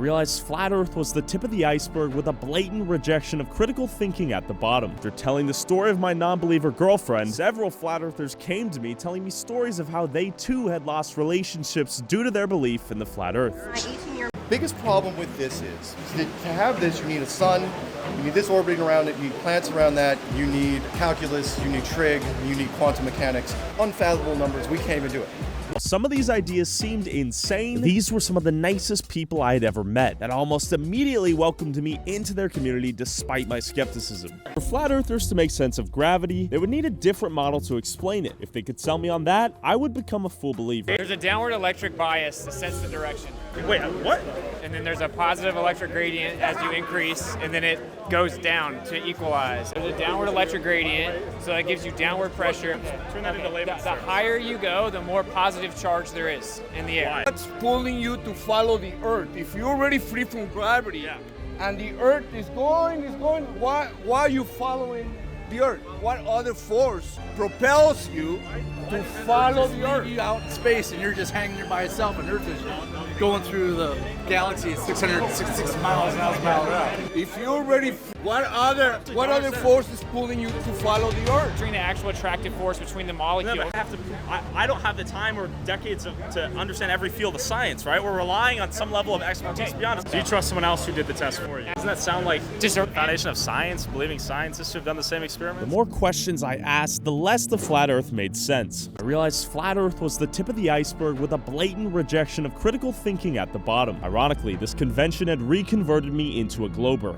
realized Flat Earth was the tip of the iceberg with a blatant rejection of critical thinking at the bottom. After telling the story of my non-believer girlfriend, several Flat Earthers came to me telling me stories of how they too had lost relationships due to their belief in the Flat Earth. Biggest problem with this is that to have this, you need a sun, you need this orbiting around it, you need planets around that, you need calculus, you need trig, you need quantum mechanics. Unfathomable numbers, we can't even do it. Some of these ideas seemed insane. These were some of the nicest people I had ever met that almost immediately welcomed me into their community despite my skepticism. For Flat Earthers to make sense of gravity, they would need a different model to explain it. If they could sell me on that, I would become a full believer. There's a downward electric bias that sets the direction. Wait, what? And then there's a positive electric gradient as you increase, and then it goes down to equalize. There's a downward electric gradient, so that gives you downward pressure. Turn that into labels. The higher you go, the more positive charge there is in the air. What's pulling you to follow the Earth? If you're already free from gravity, and the Earth is going, why are you following the Earth? What other force propels you to follow the Earth? You out in space and you're just hanging there by yourself, and Earth is going through the galaxy at 666 miles an hour. If you're already, what other force is pulling you to follow the Earth? Between the actual attractive force between the molecules. I don't have the time or decades to understand every field of science, right? We're relying on some level of expertise beyond us. Do you trust someone else who did the test for you? Doesn't that sound like Just a foundation of science, believing scientists should have done the same The experiments? more questions I asked, the less the Flat Earth made sense. I realized Flat Earth was the tip of the iceberg with a blatant rejection of critical thinking at the bottom. Ironically, this convention had reconverted me into a glober.